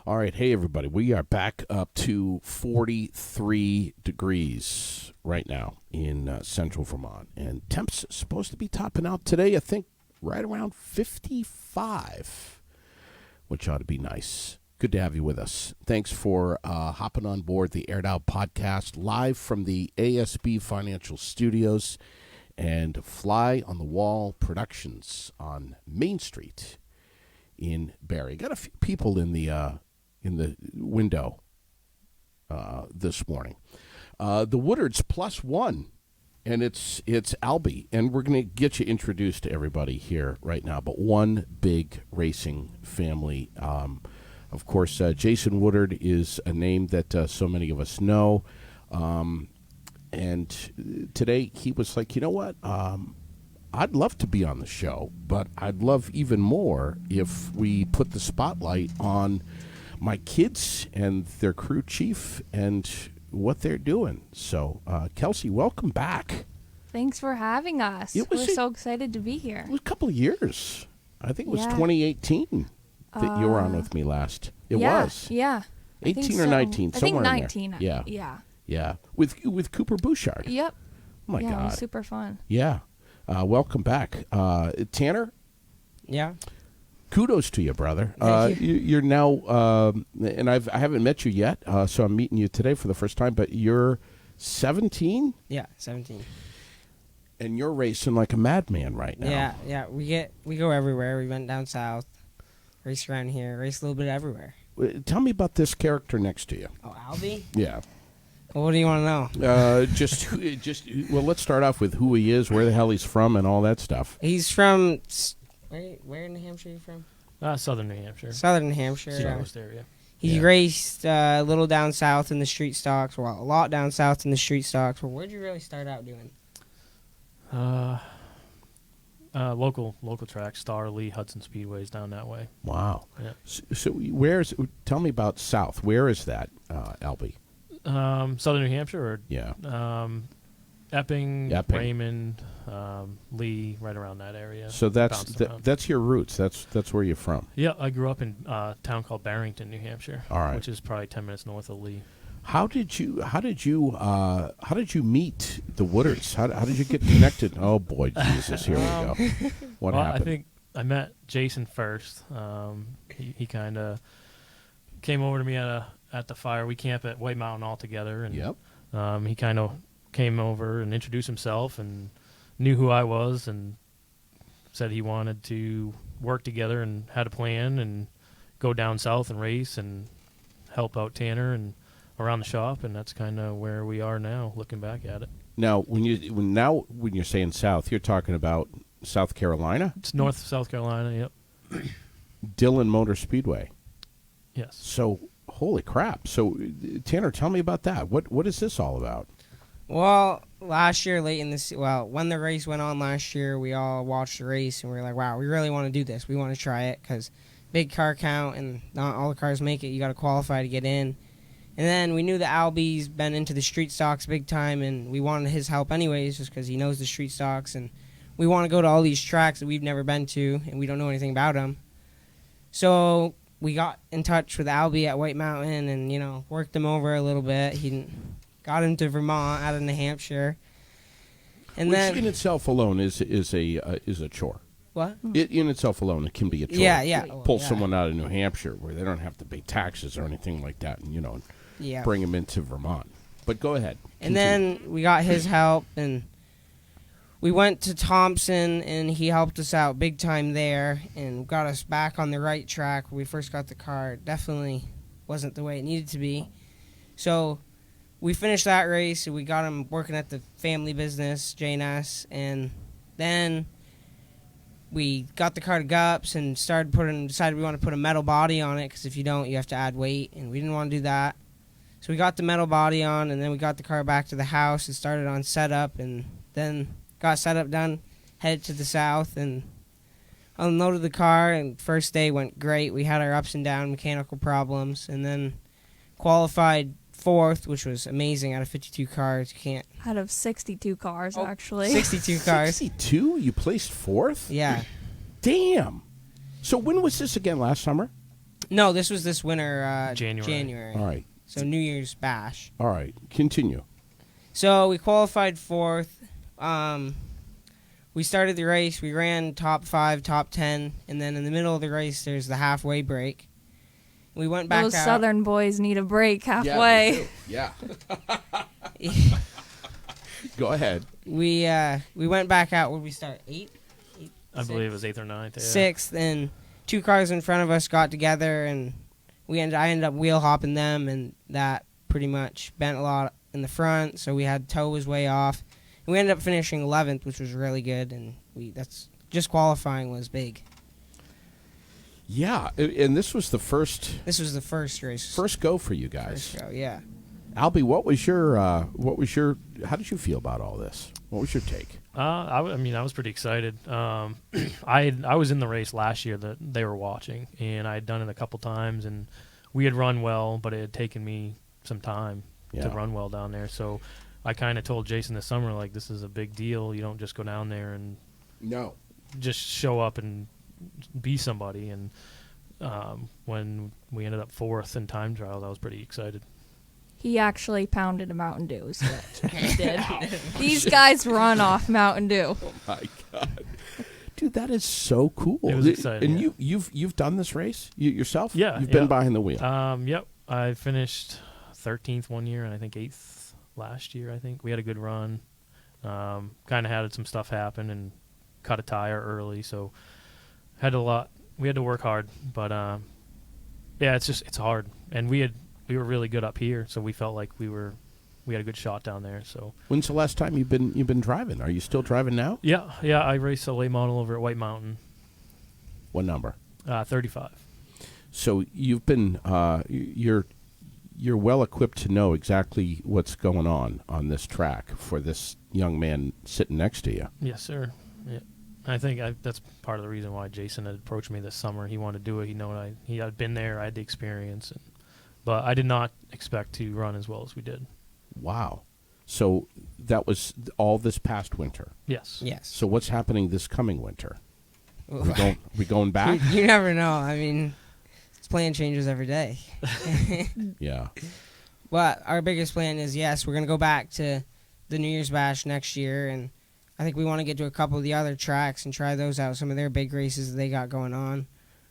All right, hey everybody, we are back up to 43 degrees right now in central Vermont, and temps supposed to be topping out today, I think, right around 55, which ought to be nice. Good to have you with us. Thanks for hopping on board the Aired Out podcast live from the ASB Financial Studios and Fly on the Wall Productions on Main Street in Barrie. Got a few people in the window this morning. The Woodards +1, and it's ALBY, and we're going to get you introduced to everybody here right now, but one big racing family. Of course, Jason Woodard is a name that so many of us know, and today he was like, you know what, I'd love to be on the show, but I'd love even more if we put the spotlight on my kids and their crew chief and what they're doing. So, Kelsey, welcome back. Thanks for having us. We're so excited to be here. It was a couple of years. I think it was 2018 that you were on with me last. It was. Yeah. 18 or 19, somewhere 19. in there. Yeah. Yeah. With Cooper Bouchard. Yep. Oh, my God. It was super fun. Yeah. Welcome back. Tanner? Yeah. Kudos to you, brother. Thank you. You're now, and I haven't met you yet, so I'm meeting you today for the first time, but you're 17? Yeah, 17. And you're racing like a madman right now. Yeah. We go everywhere. We went down south, race around here, race a little bit everywhere. Tell me about this character next to you. Oh, Albie? Yeah. Well, what do you want to know? Well, let's start off with who he is, where the hell he's from, and all that stuff. He's from... Where in New Hampshire are you from? Southern New Hampshire. Southern New Hampshire. Seacoast area. He raced a little down south in the street stocks. Well, a lot down south in the street stocks. Well, where'd you really start out doing? Local track, Star, Lee, Hudson Speedways down that way. Wow. Yeah. So tell me about south. Where is that, Albie? Southern New Hampshire, or Epping, Raymond, Lee, right around that area. So that's your roots. That's where you're from. Yeah, I grew up in a town called Barrington, New Hampshire. All right. Which is probably 10 minutes north of Lee. How did you meet the Woodards? How did you get connected? Oh boy, Jesus, here we go. What happened? I think I met Jason first. He kind of came over to me at the fire. We camp at White Mountain all together, and he kind of came over and introduced himself and knew who I was and said he wanted to work together and had a plan and go down south and race and help out Tanner and around the shop, and that's kind of where we are now, looking back at it. Now, when you're saying south, you're talking about South Carolina? It's North South Carolina, yep. Dillon Motor Speedway. Yes. So, holy crap. So, Tanner, tell me about that. What is this all about? Well, last year, when the race went on last year, we all watched the race, and we were like, wow, we really want to do this. We want to try it, because big car count, and not all the cars make it. You got to qualify to get in. And then we knew that Alby's been into the street stocks big time, and we wanted his help anyways, just because he knows the street stocks, and we want to go to all these tracks that we've never been to, and we don't know anything about them. So we got in touch with Alby at White Mountain, and worked him over a little bit. Got him to Vermont out of New Hampshire, and Which then in itself alone is a chore. What? It in itself alone, it can be a chore. Yeah. Pull someone out of New Hampshire where they don't have to pay taxes or anything like that, and bring them into Vermont. But go ahead. And then we got his help, and we went to Thompson, and he helped us out big time there, and got us back on the right track. When we first got the car, it definitely wasn't the way it needed to be. So we finished that race, and we got him working at the family business, J&S, and then we got the car to Gups and decided we want to put a metal body on it, because if you don't, you have to add weight, and we didn't want to do that. So we got the metal body on, and then we got the car back to the house and started on setup, and then got setup done, headed to the south, and unloaded the car, and first day went great. We had our ups and downs, mechanical problems, and then qualified fourth, which was amazing out of 52 cars. You can't. Out of 62 cars, actually. 62 cars. 62? You placed fourth? Yeah. Damn. So when was this again? Last summer? No, this was this winter, January. All right. So New Year's bash. All right. Continue. So we qualified 4th. We started the race. We ran top 5, top 10, and then in the middle of the race, there's the halfway break. We went back Those out. Southern boys need a break halfway. Yeah. Go ahead. We went back out. Where we start 8? I believe it was 8th or 9th. Yeah. 6th, and 2 cars in front of us got together, and I ended up wheel hopping them, and that pretty much bent a lot in the front. So we had toe was way off. And we ended up finishing 11th, which was really good, and that's just qualifying was big. Yeah, and this was the first. This was the first race. First go for you guys. First go, yeah. Albie, what was your? How did you feel about all this? What was your take? I was pretty excited. I was in the race last year that they were watching, and I had done it a couple times, and we had run well, but it had taken me some time to run well down there. So I kind of told Jason this summer, like, this is a big deal. You don't just go down there and just show up and be somebody. And when we ended up 4th in time trials, I was pretty excited. He actually pounded a Mountain Dew. Is what he did. These guys run off Mountain Dew. Oh my God, dude, that is so cool. It was exciting. And you've done this race yourself? Yeah, you've been behind the wheel. Yep. I finished 13th one year, and I think 8th last year. I think we had a good run. Kind of had some stuff happen and cut a tire early, so we had to work hard. But yeah, it's hard, and we were really good up here, so we felt like we had a good shot down there. So when's the last time you've been driving? Are you still driving now? Yeah. I race a late model over at White Mountain. What number? 35. So you've been you're well equipped to know exactly what's going on this track for this young man sitting next to you. Yes, sir. Yeah. I think that's part of the reason why Jason had approached me this summer. He wanted to do it. He had been there. I had the experience. But I did not expect to run as well as we did. Wow. So that was all this past winter? Yes. So what's happening this coming winter? We going back? You never know. I mean, this plan changes every day. Yeah. But our biggest plan is, yes, we're going to go back to the New Year's Bash next year, and I think we want to get to a couple of the other tracks and try those out, some of their big races that they got going on.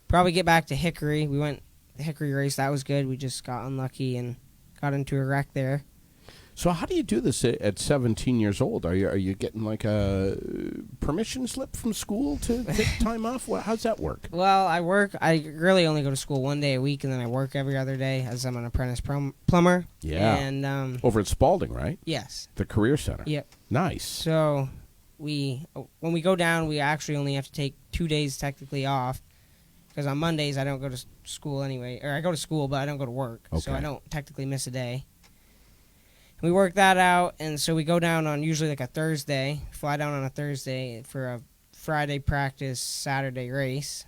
Probably get back to Hickory. We went the Hickory race. That was good. We just got unlucky and got into a wreck there. So how do you do this at 17 years old? Are you getting like a permission slip from school to take time off? How's that work? Well, I really only go to school one day a week, and then I work every other day as I'm an apprentice plumber. Yeah. And over at Spalding, right? Yes. The Career Center. Yep. Nice. So when we go down, we actually only have to take 2 days technically off, because on Mondays I don't go to school anyway, or I go to school but I don't go to work, so I don't technically miss a day. We work that out, and so we go down on usually like a Thursday, fly down on a Thursday for a Friday practice, Saturday race.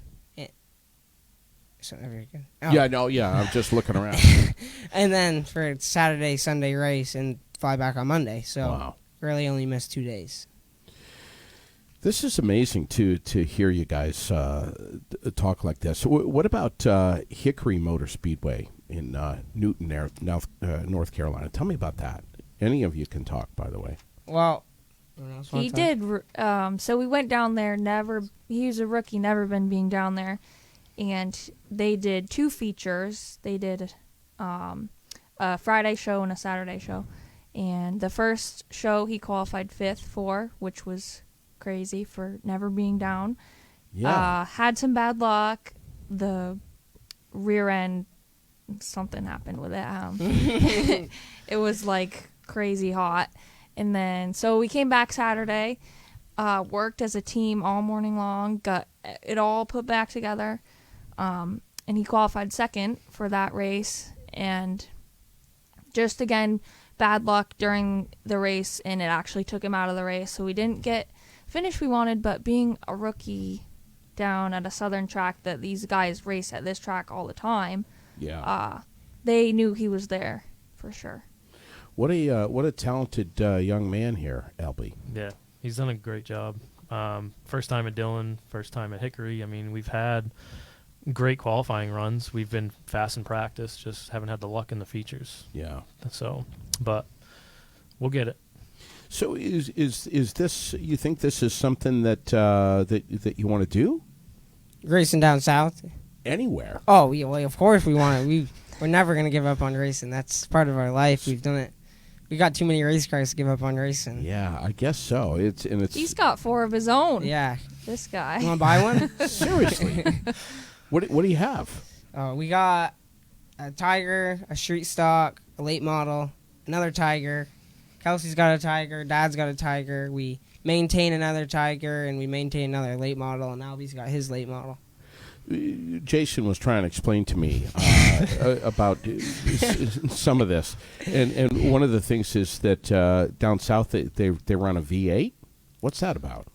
So very good. Oh. Yeah, no, yeah, I'm just looking around. And then for Saturday, Sunday race, and fly back on Monday. So really only missed 2 days. This is amazing to hear you guys talk like this. What about Hickory Motor Speedway in Newton, North Carolina? Tell me about that. Any of you can talk, by the way. Well, he did. So we went down there. He was a rookie, never been being down there, and they did 2 features. They did a Friday show and a Saturday show. And the first show he qualified 5th for, which was crazy for never being down. Yeah. Had some bad luck. The rear end, something happened with it. It was like crazy hot. And then, so we came back Saturday, worked as a team all morning long, got it all put back together. And he qualified 2nd for that race. And just again, bad luck during the race, and it actually took him out of the race. So we didn't get finish we wanted, but being a rookie down at a southern track that these guys race at this track all the time, they knew he was there for sure. What a talented young man here, Albie. Yeah, he's done a great job. First time at Dillon, first time at Hickory. I mean, we've great qualifying runs. We've been fast in practice, just haven't had the luck in the features. Yeah. So, but we'll get it. So is this? You think this is something that that you want to do Racing down south. anywhere? Oh, yeah, well, of course we want it. We're never going to give up on racing. That's part of our life. We've done it. We got too many race cars to give up on racing. Yeah, I guess so. It's He's got 4 of his own. Yeah. This guy. You want to buy one? seriously. What do you have? We got a Tiger, a street stock, a late model, another Tiger. Kelsey's got a Tiger. Dad's got a Tiger. We maintain another Tiger, and we maintain another late model, and Alby's got his late model. Jason was trying to explain to me about some of this, and one of the things is that down south they run a V8. What's that about?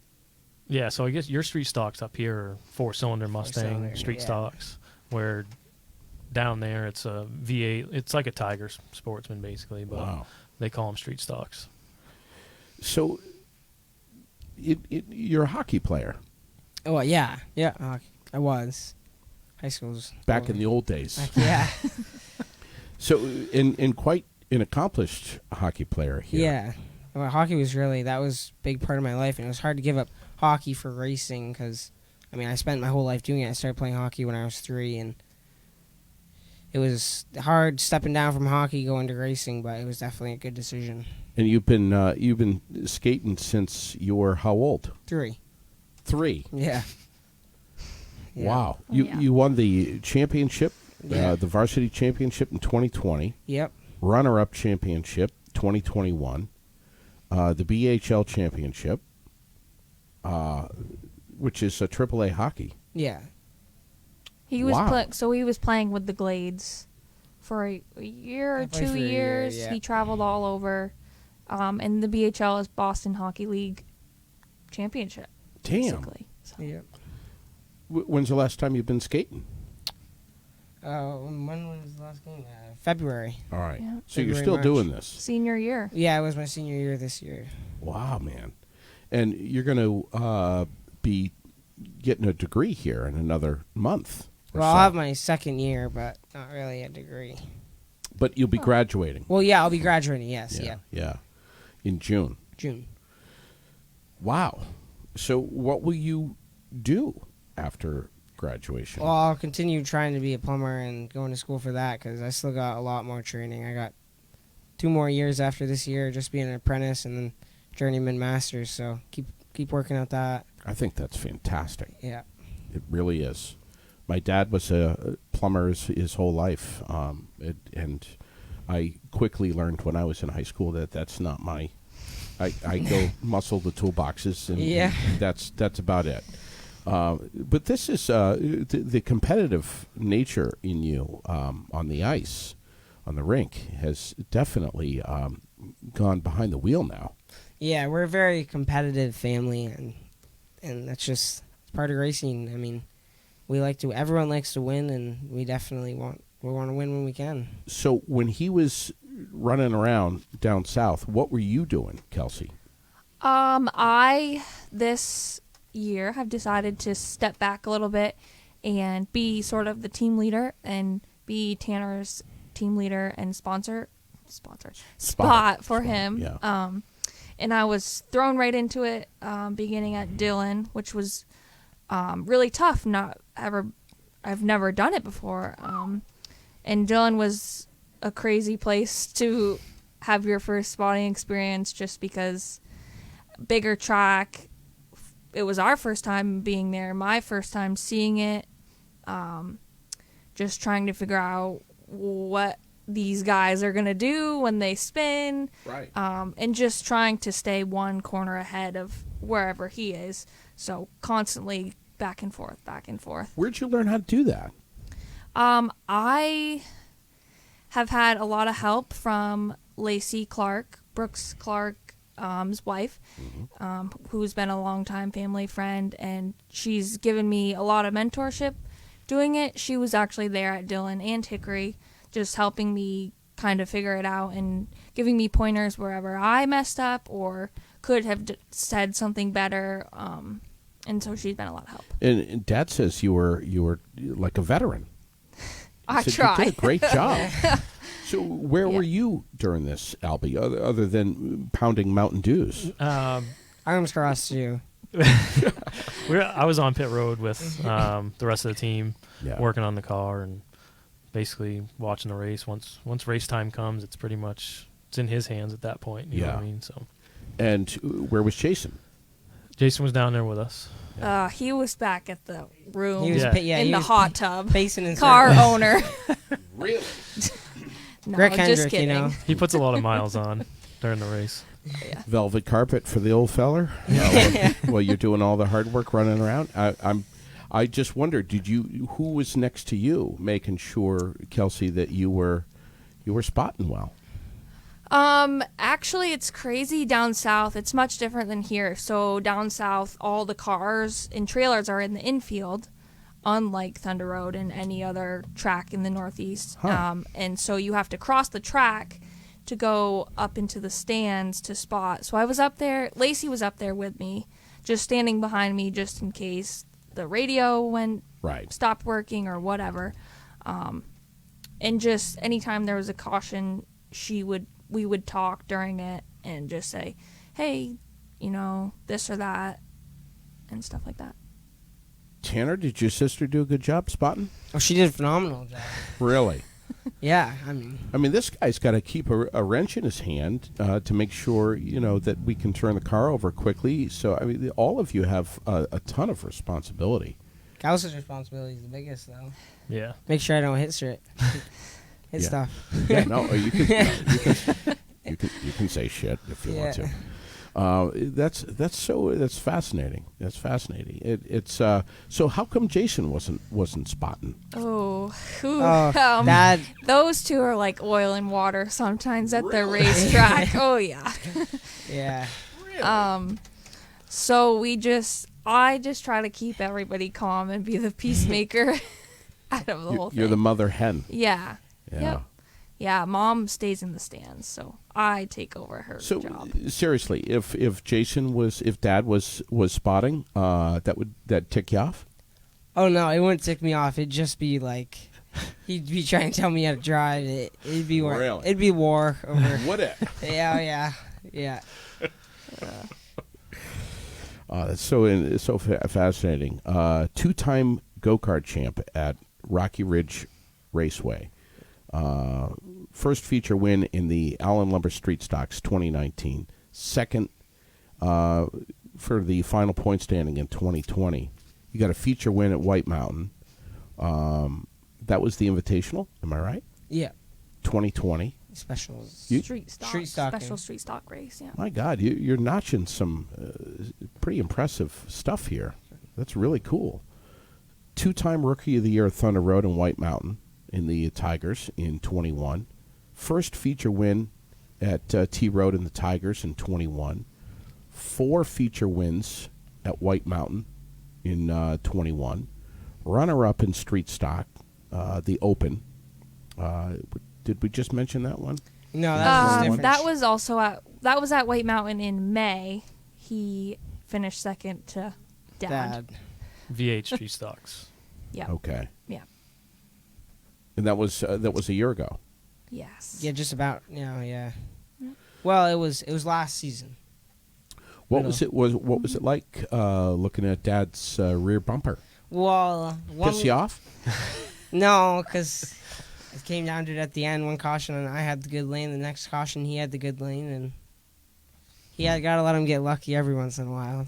Yeah, so I guess your street stocks up here are 4-cylinder Mustang Four-cylinder, street yeah. stocks, where down there it's a V8. It's like a Tiger Sportsman basically, but Wow. they call them street stocks. So, you're a hockey player Oh, yeah. Yeah, I was. High school's... back in the old days. Yeah. So, and quite an accomplished hockey player here. Yeah. Well, hockey was that was a big part of my life, and it was hard to give up hockey for racing because, I mean, I spent my whole life doing it. I started playing hockey when I was 3, and it was hard stepping down from hockey going to racing, but it was definitely a good decision. And you've been skating since you were how old? 3. 3. Yeah. Yeah. Wow. Oh, You yeah. you won the championship, Yeah. the varsity championship in 2020. Yep. Runner-up championship 2021. The BHL championship, which is a AAA hockey. Yeah. He was Wow. he was playing with the Glades for a year or I played 2 for a year, years. yeah. He traveled all over, and the BHL is Boston Hockey League Championship. Damn. Basically. So. Yep. When's the last time you've been skating? When was the last game? February. All right. Yeah. So you're February, still March. doing this. Senior year. Yeah, it was my senior year this year. Wow, man. And you're going to be getting a degree here in another month. or Well, I'll so. have my second year, but not really a degree. But you'll be graduating. Well, yeah, I'll be graduating, yes, yeah. Yeah. In June. June. Wow. So what will you do after graduation? Well, I'll continue trying to be a plumber and going to school for that because I still got a lot more training. I got 2 more years after this year just being an apprentice and then journeyman masters, so keep working at that. I think that's fantastic. Yeah. It really is. My dad was a plumber his whole life, and I quickly learned when I was in high school that that's not my. I go muscle the toolboxes, and, Yeah. and that's about it. But this is the competitive nature in you on the ice, on the rink, has definitely gone behind the wheel now. Yeah, we're a very competitive family, and that's just part of racing. I mean, everyone likes to win, and we definitely want to win when we can. So when he was running around down south, what were you doing, Kelsey? I this year have decided to step back a little bit and be sort of the team leader and be Tanner's team leader and spot for him. Yeah. And I was thrown right into it, beginning at Dillon, which was really tough. I've never done it before. And Dillon was a crazy place to have your first spotting experience just because bigger track. It was our first time being there, my first time seeing it, just trying to figure out what these guys are going to do when they spin, Right. and just trying to stay one corner ahead of wherever he is. So constantly back and forth, back and forth. Where'd you learn how to do that? I have had a lot of help from Lacey Clark, Brooks Clark's wife, who's been a longtime family friend, and she's given me a lot of mentorship doing it. She was actually there at Dillon and Hickory, just helping me kind of figure it out and giving me pointers wherever I messed up or could have said something better. And so she's been a lot of help. And Dad says you were like a veteran. I said try. You did a great job. So where were you during this, Albie, other than pounding Mountain Dews? Arms crossed you. I was on pit road with the rest of the team, working on the car and basically watching the race. Once race time comes, it's pretty much it's in his hands at that point. You know what I mean? So. And where was Jason? Jason was down there with us. He was back at the room He was in the hot tub. Pacing his Car owner. Really? No, Rick just Hendrick, kidding. you know. He puts a lot of miles on during the race. Yeah. Velvet carpet for the old feller? Well, you're doing all the hard work running around. I just wondered, who was next to you, making sure, Kelsey, that you were spotting well? Actually, it's crazy down south. It's much different than here. So down south, all the cars and trailers are in the infield, unlike Thunder Road and any other track in the Northeast. Huh. And so you have to cross the track to go up into the stands to spot. So I was up there. Lacey was up there with me, just standing behind me just in case the radio stopped working or whatever. And just anytime there was a caution, we would talk during it and just say, hey, this or that and stuff like that. Tanner, did your sister do a good job spotting? Oh, she did a phenomenal job. Really? Yeah, I mean, this guy's got to keep a wrench in his hand to make sure, that we can turn the car over quickly. So, all of you have a ton of responsibility. Kelsey's responsibility is the biggest, though. Yeah. Make sure I don't hit stuff. Yeah, no, you can say shit if you want to. That's fascinating. That's fascinating. It's so how come Jason wasn't spotting? Dad. Those two are like oil and water sometimes at the racetrack. Oh yeah. Yeah. Really? So I just try to keep everybody calm and be the peacemaker out of the whole thing. You're the mother hen. Yeah. Yeah. Yep. Yeah, Mom stays in the stands, so I take over her job. Seriously, if Dad was spotting, that tick you off? Oh no, it wouldn't tick me off. It'd just be like he'd be trying to tell me how to drive. It'd be war. Really? It'd be war over. Would it? Yeah. That's so fascinating. Two-time go-kart champ at Rocky Ridge Raceway. First feature win in the Allen Lumber Street Stocks 2019. Second for the final point standing in 2020. You got a feature win at White Mountain. That was the Invitational, am I right? Yeah. 2020. Special Street stock. Stocking. Special street stock race, yeah. My God, you're notching some pretty impressive stuff here. That's really cool. Two-time Rookie of the Year at Thunder Road and White Mountain in the Tigers in 21. First feature win at T Road in the Tigers in 21. 4 feature wins at White Mountain in 21. Runner-up in Street Stock, the Open. Did we just mention that one? No, that was different. That was at White Mountain in May. He finished second to Dad. VH Street Stocks. Yeah. Okay. Yeah. And that was a year ago. Yes. Yeah, just about. Yeah. Well, it was last season. What was it like looking at Dad's rear bumper? Well, piss you off? No, because it came down to it at the end. One caution, and I had the good lane. The next caution, he had the good lane, and got to let him get lucky every once in a while.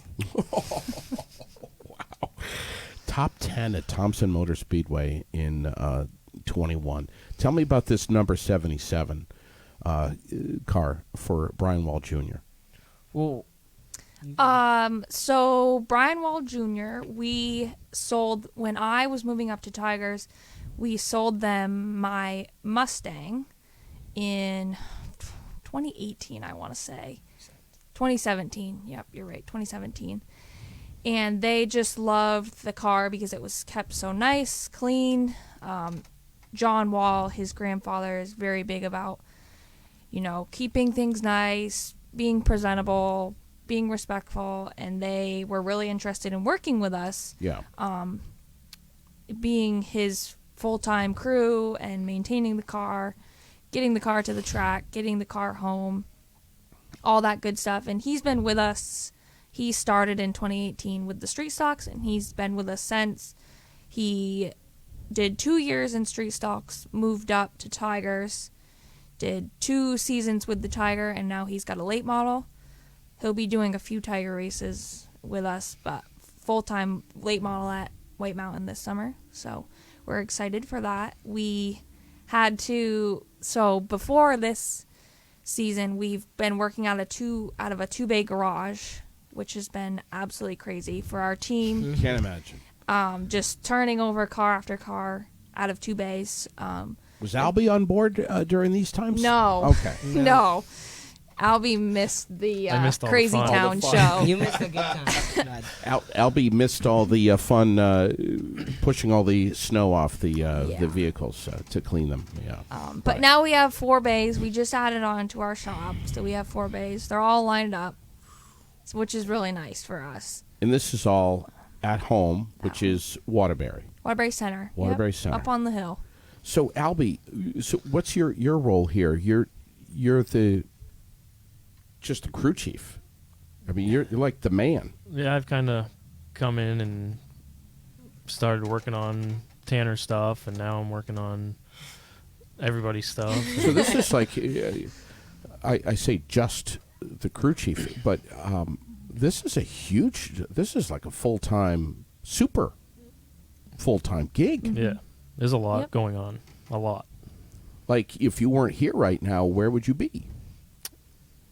Wow. Top 10 at Thompson Motor Speedway in 21. Tell me about this number 77 car for Brian Wall Jr. Well, so Brian Wall Jr., we sold, when I was moving up to Tigers, we sold them my Mustang in 2018, I want to say. 2017. Yep, you're right, 2017. And they just loved the car because it was kept so nice, clean. John Wall, his grandfather, is very big about, keeping things nice, being presentable, being respectful, and they were really interested in working with us. Yeah. Being his full-time crew and maintaining the car, getting the car to the track, getting the car home, all that good stuff. And he's been with us. He started in 2018 with the street stocks, and he's been with us since. He did 2 years in street stocks, moved up to Tigers, did 2 seasons with the Tiger, and now he's got a late model. He'll be doing a few Tiger races with us, but full-time late model at White Mountain this summer. So we're excited for that. We had to, so before this season, we've been working out of a 2-bay garage, which has been absolutely crazy for our team. Can't imagine. Just turning over car after car out of 2 bays. Was Albie on board during these times? No. Okay. No. Albie missed the I missed all the Crazy fun. Town All the show. You missed a good time. Albie missed all the fun pushing all the snow off the vehicles to clean them. Yeah. But now we have 4 bays. We just added on to our shop, so we have 4 bays. They're all lined up, which is really nice for us. And this is all at home, which is Waterbury. Waterbury Center. Waterbury Yep, Center. up on the hill. So Albie, so what's your role here? You're just the crew chief. I mean, you're like the man. Yeah, I've kind of come in and started working on Tanner stuff, and now I'm working on everybody's stuff. So this is like, I say just the crew chief, but this is like a super full-time gig. Yeah, there's a lot Yep. going on. A lot. Like, if you weren't here right now, where would you be?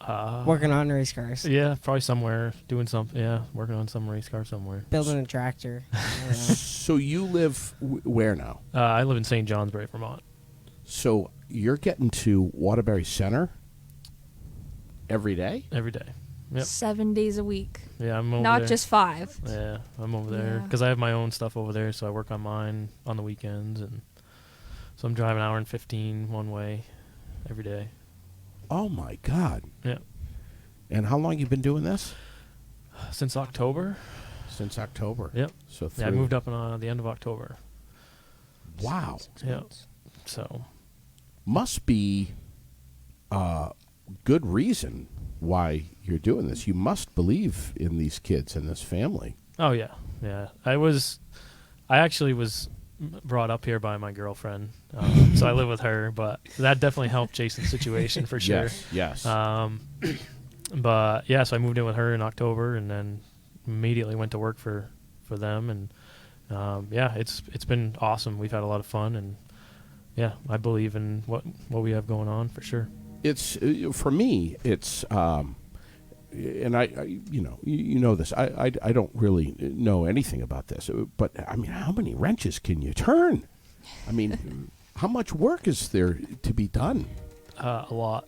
Working on race cars. Yeah, probably somewhere doing something. Yeah, working on some race car somewhere. Building a tractor. I don't know. So you live where now? I live in St. Johnsbury, Vermont. So you're getting to Waterbury Center every day? Every day. Yep. 7 days a week. Yeah, I'm over Not there. just 5. Yeah, I'm over there Yeah. because I have my own stuff over there, so I work on mine on the weekends, and so I'm driving an hour and 15 one way every day. Oh, my God. Yeah, And how long you been doing this? since October. Since October. Yep. So Yeah, I moved up on the end of October. Wow. Yeah. So Must be a good reason why you're doing this. You must believe in these kids and this family. Oh yeah, yeah. I actually was brought up here by my girlfriend, so I live with her. But that definitely helped Jason's situation for sure. Yes. But yeah, so I moved in with her in October, and then immediately went to work for them, and yeah, it's been awesome. We've had a lot of fun, and yeah, I believe in what we have going on for sure. It's for me. It's and I you know this. I don't really know anything about this, but I mean, how many wrenches can you turn? I mean, how much work is there to be done? A lot.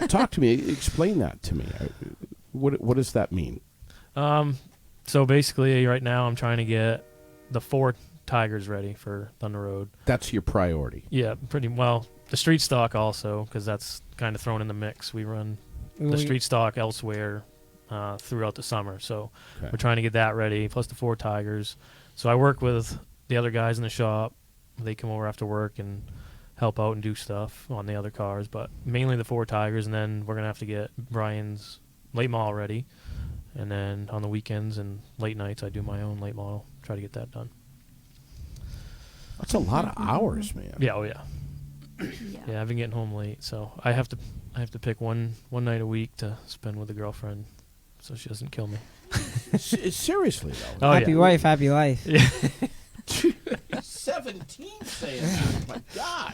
Talk to me. Explain that to me. What does that mean? So basically, right now I'm trying to get the 4 Tigers ready for Thunder Road. That's your priority. Yeah, pretty well. The street stock also, because that's kind of thrown in the mix. We run the street stock elsewhere throughout the summer, so Okay. we're trying to get that ready, plus the 4 Tigers. So I work with the other guys in the shop. They come over after work and help out and do stuff on the other cars, but mainly the 4 Tigers, and then we're going to have to get Brian's late model ready. And then on the weekends and late nights, I do my own late model, try to get that done. That's a lot of hours, man. Yeah, oh yeah. Yeah, I've been getting home late, so I have to pick one night a week to spend with the girlfriend, so she doesn't kill me. Seriously though. Oh, Happy yeah. wife, happy life. 17 saying that. My God.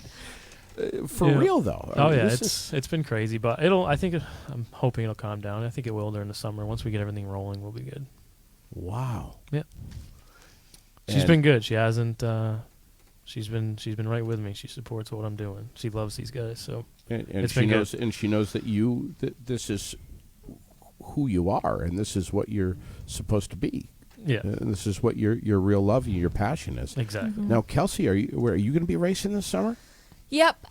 For Yeah. real though. I Oh mean, yeah, this it's been crazy, but I'm hoping it'll calm down. I think it will during the summer. Once we get everything rolling, we'll be good. wow. Yeah. She's And- been good. She hasn't. She's been right with me. She supports what I'm doing. She loves these guys. So And It's she been good. knows, and she knows that this is who you are, and this is what you're supposed to be. yeah, And this is what your real love and your passion is. exactly. Now, Kelsey, are you going to be racing this summer? Yep.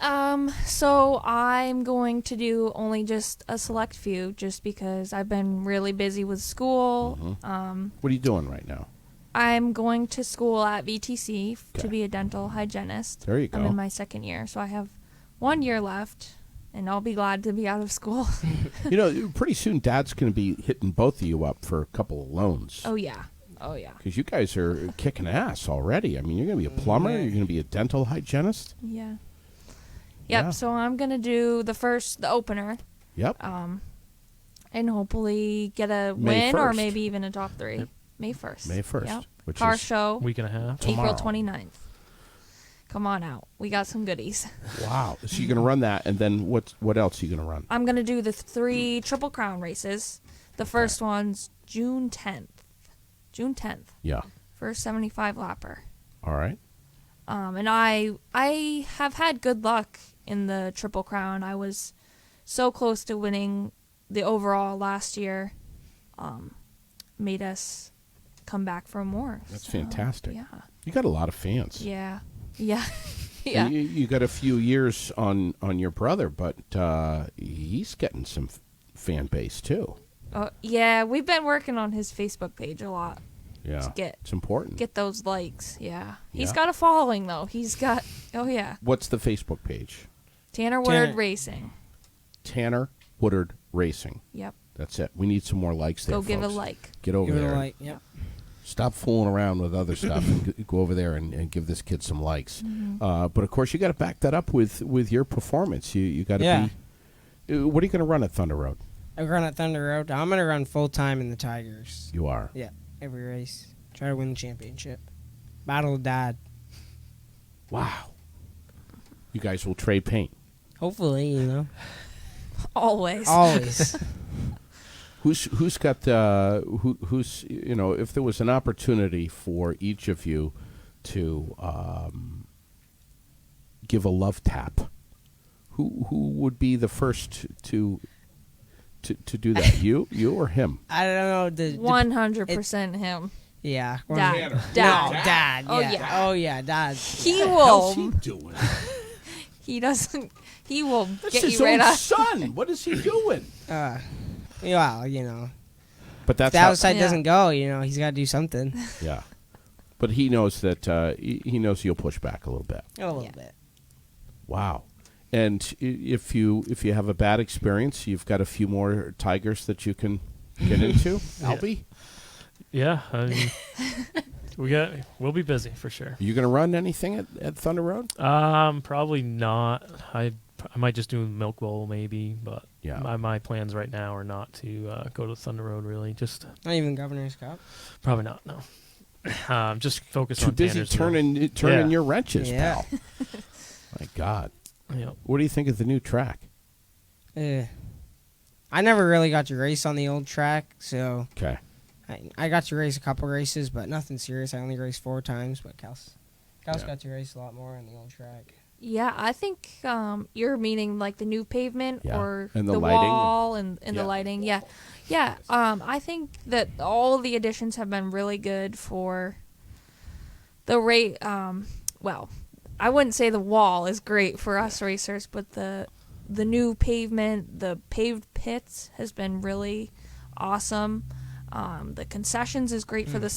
So I'm going to do only just a select few, just because I've been really busy with school. What are you doing right now? I'm going to school at VTC Okay. to be a dental hygienist. There you go. I'm in my second year, so I have 1 year left, and I'll be glad to be out of school. You know, pretty soon Dad's going to be hitting both of you up for a couple of loans. Oh yeah. Oh yeah. Because you guys are kicking ass already. I mean, you're going to be a plumber. Yeah. You're going to be a dental hygienist. Yeah. Yeah. Yep. So I'm gonna do the opener, Yep. and hopefully get a May win or 1st. maybe even a top 3. Yep. May 1st. May 1st, Yep. which Car is show. Week and a half. tomorrow. April 29th. Come on out. We got some goodies. Wow. So you're going to run that, and then what else are you going to run? I'm going to do the 3 Triple Crown races. The first one's June 10th. June 10th. Yeah. First 75 lapper. All right. And I have had good luck in the Triple Crown. I was so close to winning the overall last year. Made us come back for more. That's So, fantastic. Yeah. You got a lot of fans. Yeah. Yeah. Yeah. And you got a few years on your brother, but he's getting some fan base too. Yeah, we've been working on his Facebook page a lot. Yeah. To It's important. get those likes. Yeah. He's Yeah. got a following though. He's got yeah. What's the Facebook page? Tanner Woodard Tanner. Racing. Tanner Woodard Racing. Yep. That's it. We need some more likes there, Go give a folks. like. Get over Give it there. a like. Yep. Stop fooling around with other stuff and go over there and give this kid some likes. But of course, you got to back that up with your performance. You got to Yeah. be. What are you going to run at Thunder Road? I run at Thunder Road. I'm gonna run full time in the Tigers. You are. Yeah, every race. Try to win the championship. Battle of Dad. Wow. You guys will trade paint. Hopefully, you know. Always. Always. Who's got who's if there was an opportunity for each of you to give a love tap, who would be the first to do that? you or him? I don't know. 100% him. Yeah. or- Dad. No, Dad. Dad. Oh, Yeah. yeah. Oh yeah, Dad. He How's will. he doing? He doesn't. He will That's get his you right own up. son. What is he doing? Well, you know, But that's if the how, outside Yeah. doesn't go, you know, he's got to do something. yeah. But he knows that he knows you'll push back a little bit. A little Yeah. bit. Wow. And if you have a bad experience, you've got a few more Tigers that you can get into. Albie, Yeah, I mean, we'll be busy for sure. are you going to run anything at Thunder Road? Probably not. I might just do Milk Bowl maybe, but Yeah. my plans right now are not to go to Thunder Road really. Just Not even Governor's Cup. probably not. No. Just focus Too on busy Tanner's turning Yeah. your wrenches, Yeah. pal. My God. Yep. What do you think of the new track? I never really got to race on the old track, so Okay. I got to race a couple races, but nothing serious. I only raced 4 times, but Kels Yeah. got to race a lot more on the old track. Yeah, I think you're meaning like the new pavement Yeah. or And the the lighting. wall and Yeah. the lighting. Yeah. Yeah. I think that all the additions have been really good for the rate. Well, I wouldn't say the wall is great for us racers, but the new pavement, the paved pits has been really awesome. The concessions is great for the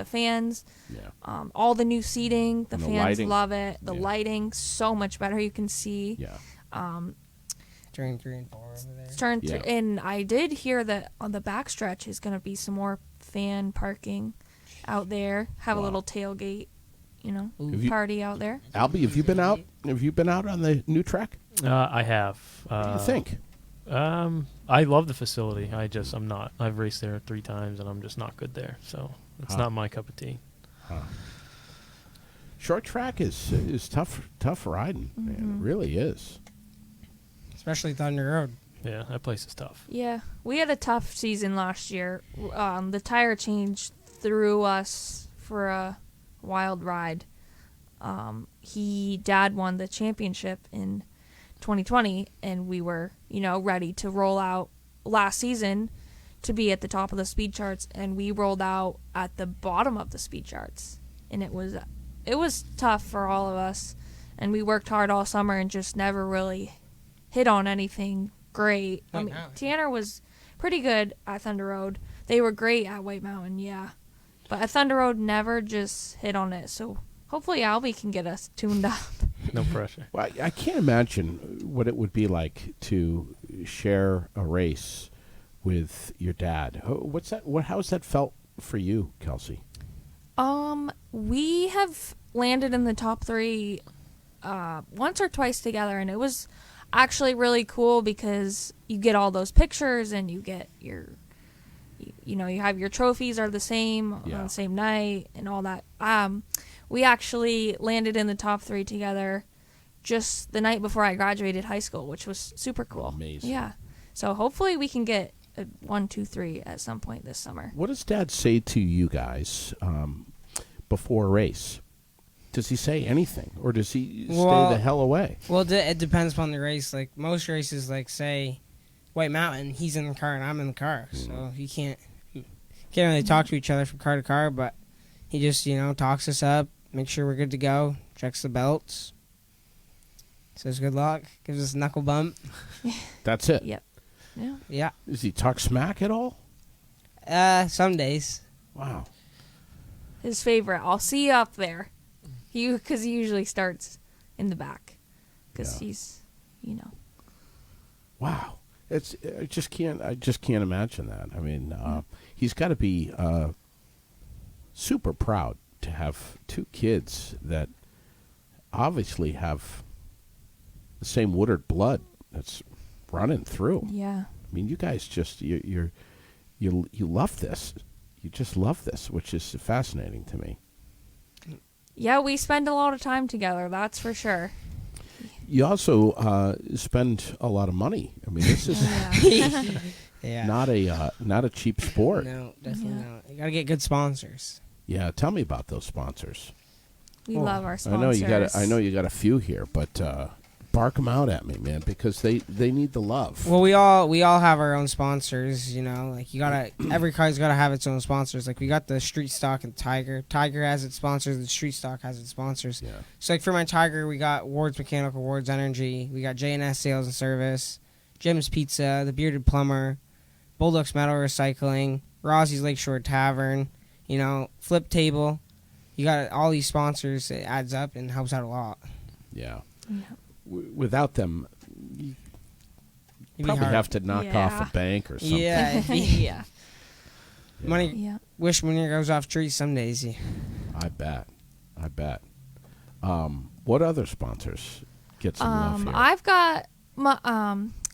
fans. Yeah. All the new seating, the And the fans lighting. love it. The Yeah. lighting so much better. You can see. Yeah. Turn 3 and 4 over there. Turn Yeah. and I did hear that on the backstretch is going to be some more fan parking out there. Have Wow. a little tailgate, Have you- party out there. Albie, have you been out? Have you been out on the new track? I have. What do you think? I love the facility. I'm not. I've raced there 3 times, and I'm just not good there. So it's not my cup of tea. Short track is tough riding. Man, it really is. Especially Thunder Road. Yeah, that place is tough. Yeah, we had a tough season last year. The tire change threw us for a wild ride. Dad won the championship in 2020, and we were, ready to roll out last season to be at the top of the speed charts, and we rolled out at the bottom of the speed charts, and it was tough for all of us, and we worked hard all summer and just never really hit on anything great. I mean, Tanner was pretty good at Thunder Road. They were great at White Mountain, yeah. But at Thunder Road, never just hit on it. So hopefully Albie can get us tuned up. No pressure. Well, I can't imagine what it would be like to share a race with your dad. What's that? How's that felt for you, Kelsey? We have landed in the top 3 once or twice together, and it was actually really cool because you get all those pictures and you get your, you have your trophies are the same on the same night and all that. We actually landed in the top 3 together just the night before I graduated high school, which was super cool. Amazing. Yeah. So hopefully we can get a 1, 2, 3 at some point this summer. What does Dad say to you guys before a race? Does he say anything, or does he stay the hell away? Well, it depends upon the race. Like most races, like say White Mountain, he's in the car and I'm in the car, so he can't really talk to each other from car to car. But he just talks us up, makes sure we're good to go, checks the belts, says good luck, gives us a knuckle bump. That's it. Yep. Yeah. Yeah. Does he talk smack at all? Some days. Wow. His favorite. I'll see you up there. Because he usually starts in the back. Because he's, Wow. I just can't imagine that. I mean, he's got to be super proud to have 2 kids that obviously have the same Woodard blood that's running through. Yeah. I mean, you guys just you love this. You just love this, which is fascinating to me. Yeah, we spend a lot of time together, that's for sure. You also spend a lot of money. I mean, this is not a cheap sport. No, definitely not. You gotta get good sponsors. Yeah, tell me about those sponsors. We love our sponsors. I know you got a few here, but bark them out at me, man, because they need the love. Well, we all have our own sponsors, like you gotta every car's gotta have its own sponsors. Like we got the Street Stock and Tiger has its sponsors, the Street Stock has its sponsors. Yeah. So like for my Tiger, we got Ward's Mechanical, Ward's Energy, we got J&S Sales and Service, Jim's Pizza, the Bearded Plumber, Bulldog's Metal Recycling, Rossie's Lakeshore Tavern, Flip Table. You got all these sponsors. It adds up and helps out a lot. Yeah. Without them, you probably have to knock off a bank or something. Yeah. Yeah. Money. Yeah. Wish money goes off trees some days. I bet. What other sponsors get some love here? I've got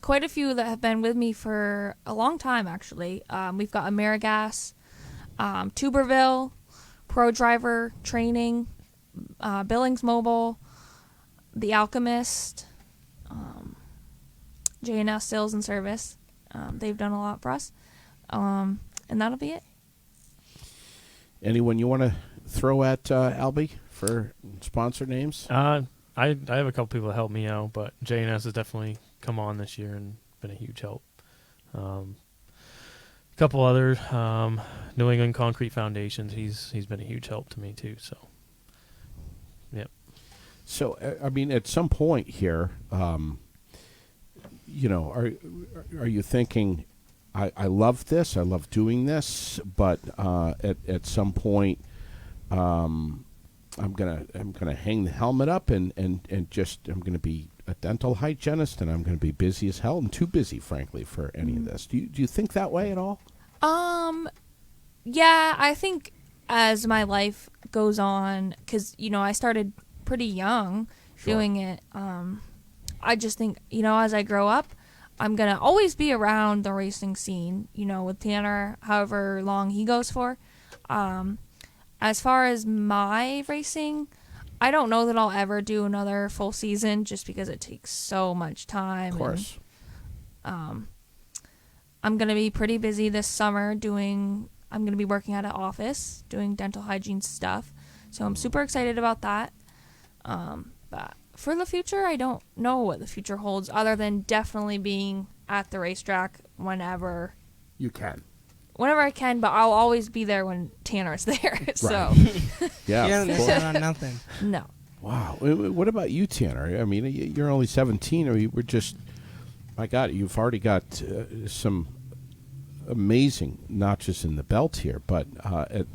quite a few that have been with me for a long time, actually. We've got AmeriGas, Tuberville, Pro Driver Training, Billings Mobile, The Alchemist, J&S Sales and Service. They've done a lot for us. And that'll be it. Anyone you want to throw at Albie for sponsor names? I have a couple people that help me out, but J&S has definitely come on this year and been a huge help. A couple others, New England Concrete Foundations. He's been a huge help to me too. So, yep. So I mean, at some point here, are you thinking, I love this, I love doing this, but at some point, I'm gonna hang the helmet up and just I'm gonna be a dental hygienist, and I'm gonna be busy as hell and too busy, frankly, for any of this. Do you think that way at all? Yeah, I think as my life goes on, because I started pretty young doing it. I just think as I grow up, I'm gonna always be around the racing scene. With Tanner, however long he goes for. As far as my racing, I don't know that I'll ever do another full season just because it takes so much time. Of course. And, I'm going to be pretty busy this summer I'm going to be working at an office doing dental hygiene stuff. So I'm super excited about that. But for the future, I don't know what the future holds other than definitely being at the racetrack whenever You can. Whenever I can, but I'll always be there when Tanner's there. So, Yeah. You don't miss out on nothing. no. Wow. What about you, Tanner? I mean, you're only 17, or you were just, my God, you've already got some amazing notches in the belt here. But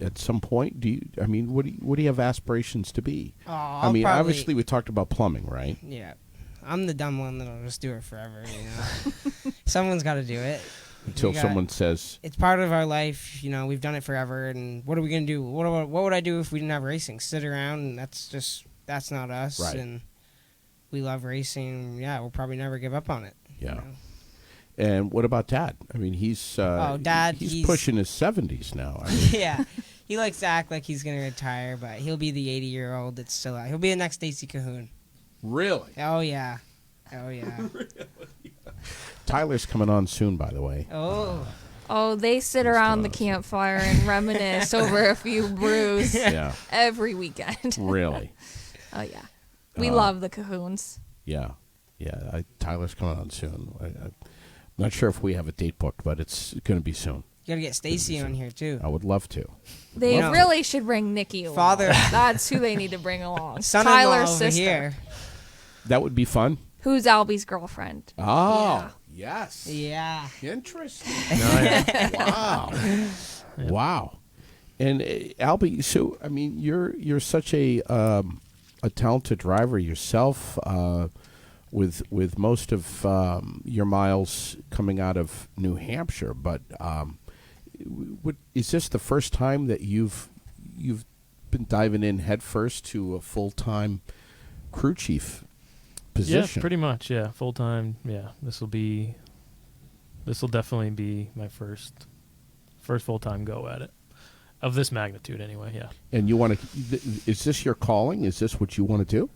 at some point, what do you have aspirations to be? Oh, I mean, obviously, we talked about plumbing, right? Yeah. I'm the dumb one that'll just do it forever, Someone's got to do it. Until someone says... It's part of our life, we've done it forever, and what are we going to do? What would I do if we didn't have racing? Sit around, and that's not us. Right. And we love racing. Yeah, we'll probably never give up on it. Yeah. And what about Dad? I mean, he's Dad, he's pushing his 70s now. I mean, yeah. He likes to act like he's going to retire, but he'll be the 80-year-old that's still out. He'll be the next Stacy Cahoon. Really? Oh, yeah. Oh, yeah. Really? Tyler's coming on soon, by the way. Oh. Oh, they sit around the campfire and reminisce over a few brews every weekend. Really? Oh, yeah. We love the Cahoons. Yeah. Yeah. Tyler's coming on soon. I'm not sure if we have a date booked, but it's going to be soon. You got to get Stacy on here, too. I would love to. They really should bring Nikki along. Father. That's who they need to bring along. Son-in-law Tyler's over sister. here. That would be fun. Who's Alby's girlfriend. Oh, yes. Yeah. Interesting. yeah. Wow. Yeah. Wow. And Alby, so I mean, you're such a talented driver yourself, with most of your miles coming out of New Hampshire. But is this the first time that you've been diving in headfirst to a full-time crew chief position? Yeah, pretty much. Yeah, full time. Yeah, this will definitely be my first full time go at it, of this magnitude anyway. Yeah. And you want to? Is this your calling? Is this what you want to do?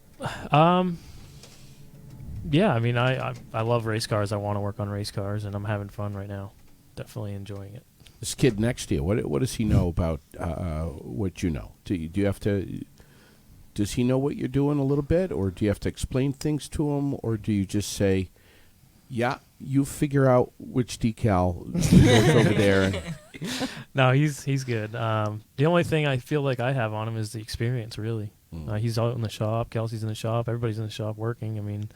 Yeah. I mean, I love race cars. I want to work on race cars, and I'm having fun right now. Definitely enjoying it. This kid next to you, what does he know about what you know? Do you have to? Does he know what you're doing a little bit, or do you have to explain things to him, or do you just say, "Yeah, you figure out which decal goes over there"? No, he's good. The only thing I feel like I have on him is the experience. Really, he's out in the shop. Kelsey's in the shop. Everybody's in the shop working. I mean,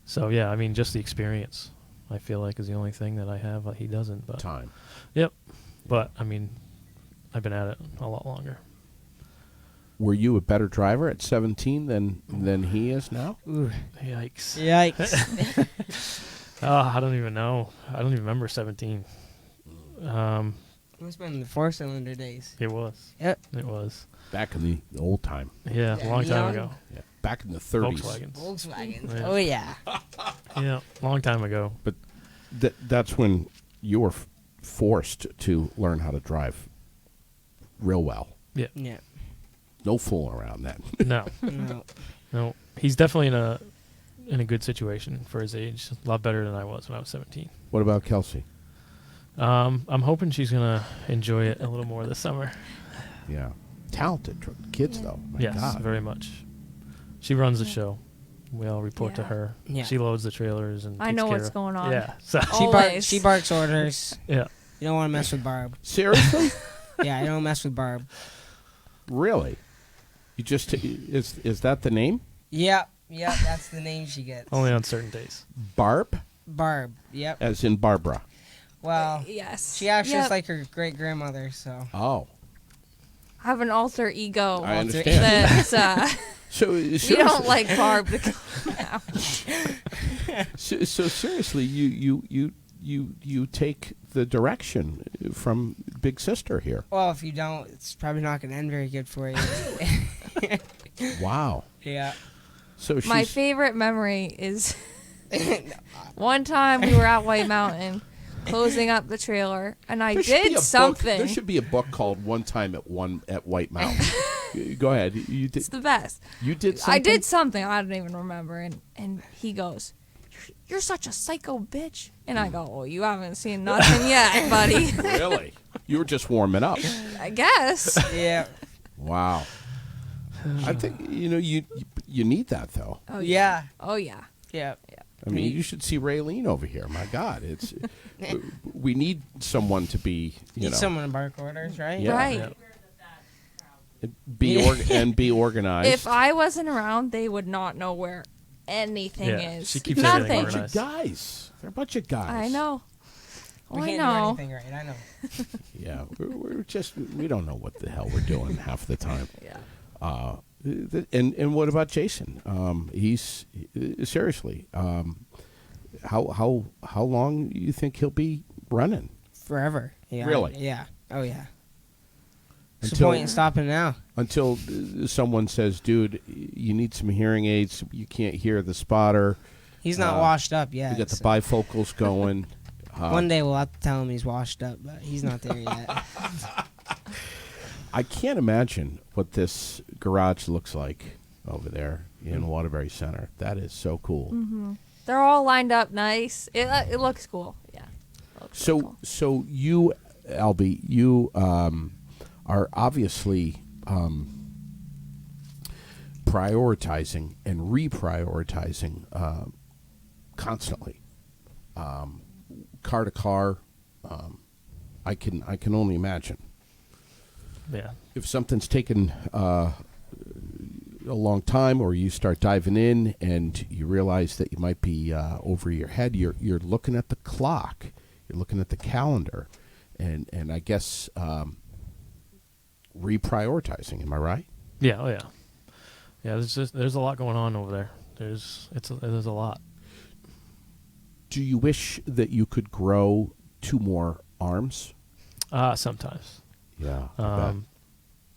so yeah, I mean, just the experience. I feel like is the only thing that I have that he doesn't. But Time. Yep. But I mean, I've been at it a lot longer. Were you a better driver at 17 than he is now? Ooh. Yikes. Yikes. I don't even know. I don't even remember 17. It must have been the 4-cylinder days. It was. Yep. It was. Back in the old time. Yeah, a long time ago. Yeah. Back in the 30s. Volkswagens. Yeah. Oh, yeah. Yeah, long time ago. But that's when you were forced to learn how to drive real well. Yeah. Yeah. No fooling around then. No. No. He's definitely in a good situation for his age. A lot better than I was when I was 17. What about Kelsey? I'm hoping she's going to enjoy it a little more this summer. Yeah. Talented kids, though. My Yes, God. very much. She runs the show. We all report to her. Yeah. She loads the trailers and I takes know care what's of- going on. Yeah. So Always. She barks orders. yeah. You don't want to mess with Barb. Seriously? Yeah, I don't mess with Barb. Really? You just is that the name? Yep, that's the name she gets. Only on certain days. Barb? Barb, yep. As in Barbara. Well, Yes. she actually Yep. is like her great-grandmother, so. Oh. I have an alter ego. I understand. That So you seriously, don't like Barb to come out. so seriously, you take the direction from Big Sister here. Well, if you don't, it's probably not going to end very good for you. Wow. Yeah. So she's, My favorite memory is one time we were at White Mountain closing up the trailer, and I there should be a did book- something. there should be a book called "One Time at White Mountain." Go ahead. You did. It's the best. You did something. I did something I don't even remember, and he goes, "You're such a psycho bitch," and I go, "Well, you haven't seen nothing yet, buddy." Really? You were just warming up. I guess. Yeah. Wow. I think you need that though. Oh Yeah. Oh yeah. Yeah. I mean, you should see Raylene over here. My God, it's we need someone to be. Need someone to bark orders, right? Yeah. Right. Yeah. Be organized. If I wasn't around, they would not know where anything is. She keeps everything Nothing. organized. They're a bunch of guys. I know. We I can't know. do anything right. I know. Yeah, we don't know what the hell we're doing half the time. Yeah. And what about Jason? He's seriously. How long you think he'll be running? Forever. Yeah. Really? Yeah. Oh yeah. What's the Until- point in stopping now? Until someone says, "Dude, you need some hearing aids. You can't hear the spotter. He's not washed up yet. You got the so bifocals going." one day we'll have to tell him he's washed up, but he's not there yet. I can't imagine what this garage looks like over there in Waterbury Center. That is so cool. They're all lined up nice. It looks cool. Yeah. It looks really cool. So you, Albie, you are obviously prioritizing and reprioritizing constantly, car to car. I can only imagine. Yeah. If something's taken a long time, or you start diving in and you realize that you might be over your head, you're looking at the clock, you're looking at the calendar, and I guess reprioritizing. Am I right? Yeah. Oh yeah. Yeah. There's a lot going on over there. There's a lot. Do you wish that you could grow 2 more arms? Sometimes. Yeah. I bet.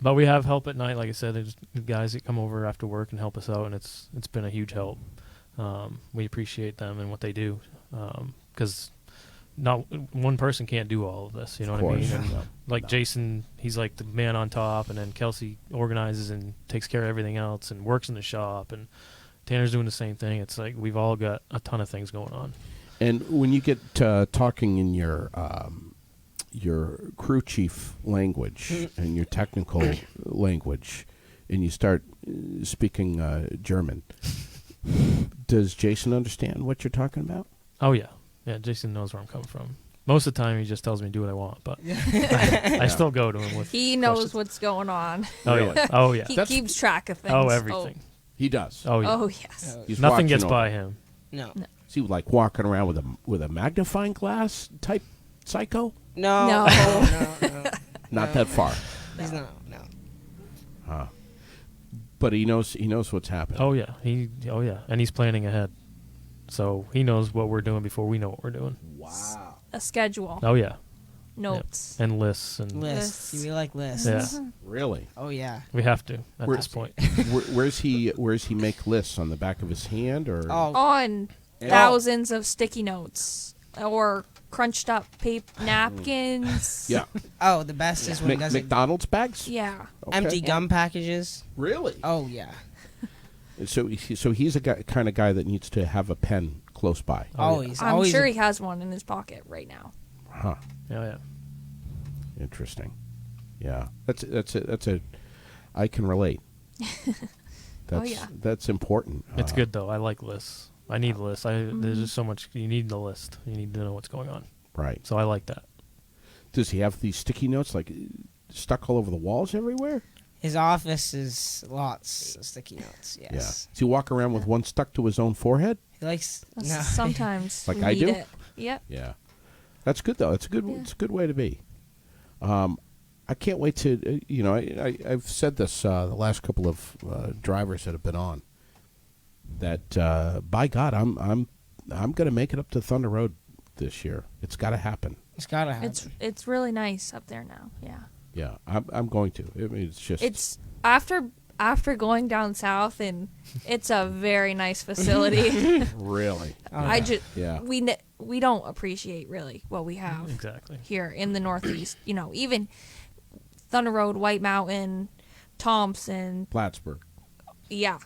But we have help at night. Like I said, there's guys that come over after work and help us out, and it's been a huge help. We appreciate them and what they do, because not one person can't do all of this. You know Of what I course. mean? And No. like No. Jason, he's like the man on top, and then Kelsey organizes and takes care of everything else and works in the shop, and Tanner's doing the same thing. It's like we've all got a ton of things going on. And when you get talking in your crew chief language and your technical language, and you start speaking German, does Jason understand what you're talking about? Oh yeah, yeah. Jason knows where I'm coming from. Most of the time, he just tells me to do what I want, but I still go to him with. He knows questions. what's going on. Oh Really? yeah. Oh yeah. He That's- keeps track of things. Oh everything. He does. Oh yeah. Oh yes. He's Nothing watching gets over. by him. No. Is he like walking around with a magnifying glass type psycho? No. No. No. Not that far. He's not. No. But he knows what's happening. Oh yeah. Oh yeah. And he's planning ahead, so he knows what we're doing before we know what we're doing. Wow. A schedule. Oh yeah. Notes. And lists and Lists. Lists. We like lists. yeah. Really? Oh yeah. We have to at Where- this point. Where's he make lists on the back of his hand or? Oh. On Yeah. thousands of sticky notes or crunched up paper napkins. Yeah. Oh, the best is when he does it. McDonald's bags. Yeah. Okay. Empty gum packages. Really? Oh yeah. So he's a kind of guy that needs to have a pen close by. Always. I'm Always. sure he has one in his pocket right now. Huh. Oh yeah. Interesting. Yeah. That's a. I can relate. That's, yeah. That's important. It's good though. I like lists. I need lists. There's just so much. You need the list. You need to know what's going on. Right. So I like that. Does he have these sticky notes like stuck all over the walls everywhere? His office is lots of sticky notes. Yes. Yeah. Does he walk around with one stuck to his own forehead? He likes. No. Sometimes. Like you I need do? It. Yep. Yeah. That's good though. It's a good. Yeah. It's a good way to be. I can't wait to. I've said this the last couple of drivers that have been on. That by God, I'm going to make it up to Thunder Road this year. It's got to happen. It's gotta happen. It's really nice up there now. Yeah. Yeah, I'm going to. I mean, it's just. It's after going down south, and it's a very nice facility. really. I just Yeah. we don't appreciate really what we have Exactly. here in the Northeast. You know, even Thunder Road, White Mountain, Thompson, Plattsburgh. yeah,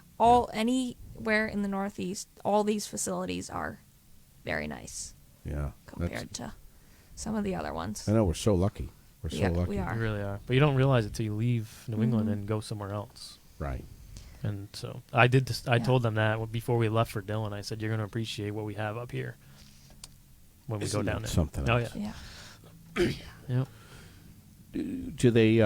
anywhere in the Northeast, all these facilities are very nice Yeah. compared to some of the other ones. I know we're so lucky. We're so Yeah, lucky. we are. You really are. But you don't realize it till you leave New England and go somewhere else. Right. And so I did this. I Yeah. told them that before we left for Dillon. I said, "You're going to appreciate what we have up here when we Isn't go that down there." something Oh else? yeah. Yeah. Yep. Do they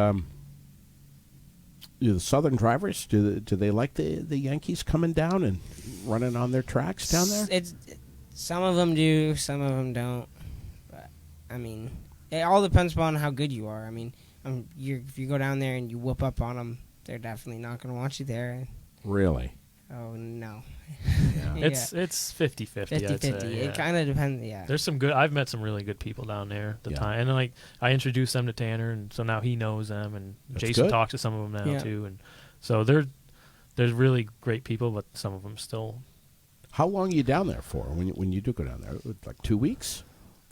the Southern drivers, do they like the Yankees coming down and running on their tracks down there? Some of them do, some of them don't. But I mean, it all depends upon how good you are. I mean, if you go down there and you whoop up on them, they're definitely not going to want you there. Really? Oh no. Yeah. It's 50-50. 50-50. It kind of depends. Yeah. There's some good. I've met some really good people down there at the time, and like I introduced them to Tanner, and so now he knows them, and That's Jason good. talks to some of them now too, and so there's really great people, but some of them still. How long are you down there for when you do go down there? Like 2 weeks?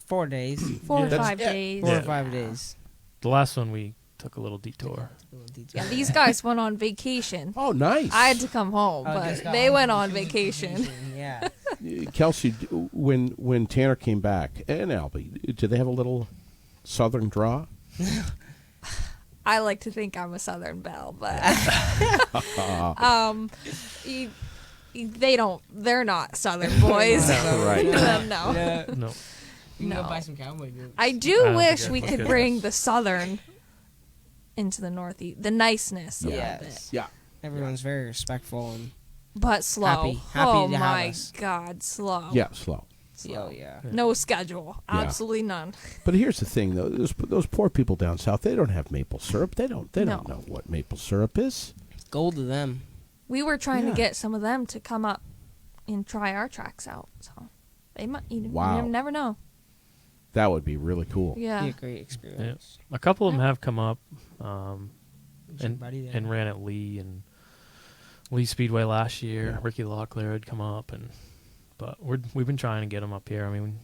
4 days. 4 or Yeah. 5 days. 4 Yeah. or 5 days. The last one we took a little detour. Yeah, these guys went on vacation. Oh, nice. I had to come home, Oh, but just got they home. went on vacation. Yeah. Kelsey, when Tanner came back, and Albie, did they have a little Southern draw? I like to think I'm a Southern belle, but they don't. They're not Southern boys. Right. No. Yeah. No, You can go No. buy some cowboy boots. I I do don't wish think we I could could. bring the Southern into the Northeast, the niceness of Yes. it, Yeah. Everyone's very respectful and but slow. Happy Oh to have my us. God, slow. Yeah, slow. Slow. yeah. No schedule. Yeah. Absolutely none. But here's the thing, though: those poor people down south, they don't have maple syrup. They don't No. know what maple syrup is. Gold to them. We were trying Yeah. to get some of them to come up and try our tracks out. So they might. You Wow. never know. That would be really cool. Yeah. Be a great experience. a couple of them Yeah. have come up, Who's your buddy there? and ran at Lee Speedway last year. Yeah. Ricky Locklear had come up, but we've been trying to get them up here. I mean,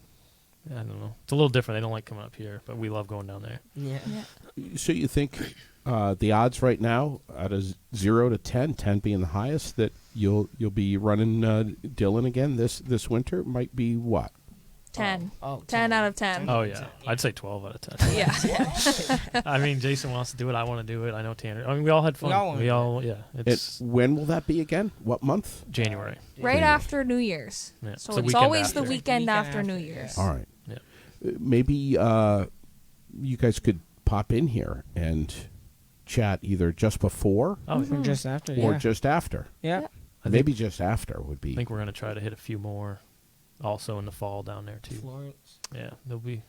I don't know. It's a little different. They don't like coming up here, but we love going down there. Yeah. Yeah. So you think the odds right now, out of 0 to 10, 10 being the highest, that you'll be running Dylan again this winter might be what? 10. Oh, 10 out of 10. Oh yeah, I'd say 12 out of 10. Yeah. I mean, Jason wants to do it. I want to do it. I know Tanner. I mean, we all had fun. We all wanna do yeah. It's When will that be again? What month? January. Right Yeah. after New Year's. Yeah. So It's the it's weekend always after. the weekend Weekend after New after, Year's. All right. Yeah. Maybe you guys could pop in here and chat either just before Oh, Or just after, or yeah. just after. Yeah. Maybe just after would I be. think we're gonna try to hit a few more, also in the fall down there too. Florence. Yeah,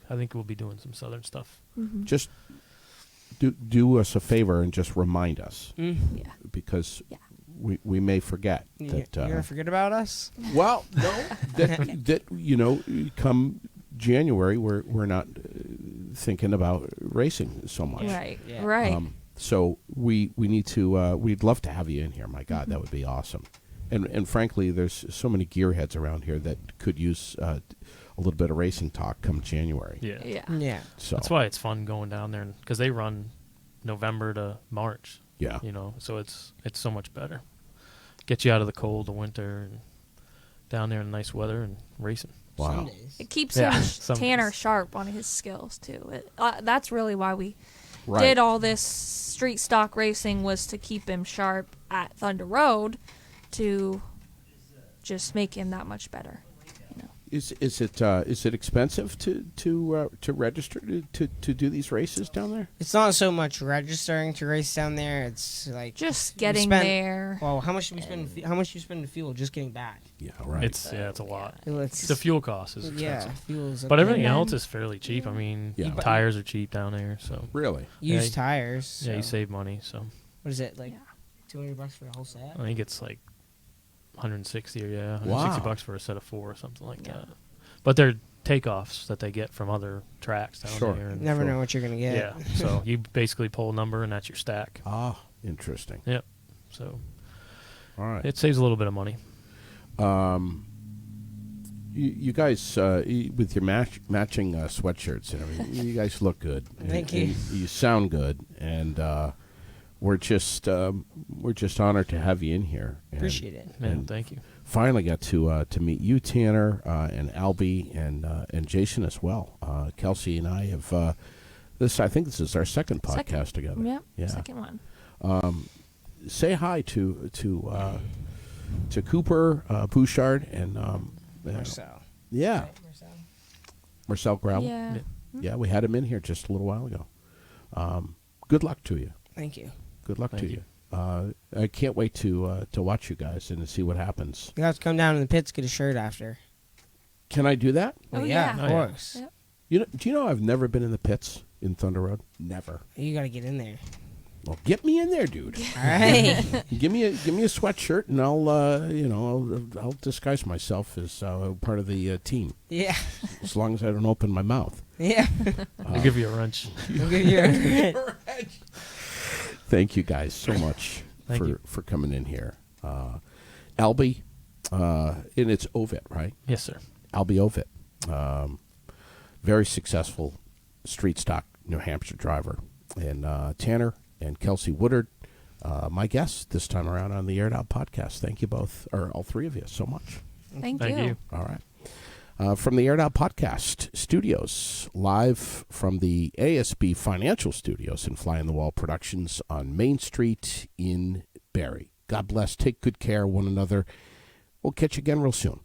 I think we'll be doing some southern stuff. Mhm. Just do us a favor and just remind us, Mm. Yeah. because Yeah. we may forget You that. gonna forget about us? Well, no, that come January we're not thinking about racing so much. Right. Yeah. Right. So we need to. We'd love to have you in here. My God, that would be awesome. And frankly, there's so many gearheads around here that could use a little bit of racing talk come January. Yeah. Yeah. Yeah. So That's why it's fun going down there, because they run November to March. yeah. So it's so much better. Get you out of the cold, the winter, and down there in nice weather and racing. Wow. Some days. It keeps Yeah, him some Tanner days. sharp on his skills too. That's really why we Right. did all this street stock racing, was to keep him sharp at Thunder Road, to just make him that much better. Is it expensive to register to do these races down there? It's not so much registering to race down there. It's like Just we getting spent- there. Well, how much do we spend? How much do you spend in fuel just getting back? Yeah. Right. It's a lot. It's The fuel cost is expensive. yeah, fuel's. But everything And then- else is fairly cheap. I mean, Yeah. tires are cheap down there, so really. used Yeah, tires. yeah, you so- save money. So What is it like? Yeah. $200 for the whole set. I think it's like 160 or yeah, Wow. $160 for a set of 4 or something like Yeah. that. But they're takeoffs that they get from other tracks down Sure. there. And Never know what you're gonna get. Yeah, so you basically pull a number and that's your stack. Ah, interesting. Yep. So All right. it saves a little bit of money. You guys with your matching sweatshirts and everything, you guys look good. Thank And you. you sound good, and we're just honored to have you in here. And, Appreciate it. Man, And thank you. Finally got to meet you, Tanner, and Albie, and Jason as well. Kelsey and I have I think this is our second podcast together. Yep. Yeah. Second one. Say hi to Cooper Bouchard and Marcel. yeah, Right, Marcel. Marcel Gravel. Yeah. Yeah, we had him in here just a little while ago. Good luck to you. Thank you. Good luck Thank to you. you. I can't wait to watch you guys and to see what happens. You have to come down to the pits, get a shirt after. Can I do that? Oh, yeah, yeah. of Oh, yeah. course. Yep. Do you know I've never been in the pits in Thunder Road? Never. You got to get in there. Well, get me in there, dude. All right. Give me a sweatshirt, and I'll disguise myself as part of the team, Yeah. as long as I don't open my mouth. Yeah. I'll give you a wrench. I'll give you a Thank you guys so much Thank you. for coming in here. Alby, and it's Ovitt, right? Yes, sir. Alby Ovitt, very successful street stock New Hampshire driver, and Tanner and KELSEA Woodard, my guests this time around on the Aired Out podcast. Thank you both, or all three of you, so much. Thank Thank you. All right. From the Aired Out Podcast Studios, live from the ASB Financial Studios and Fly on the Wall Productions on Main Street in Barrie. God bless. Take good care of one another. We'll catch you again real soon.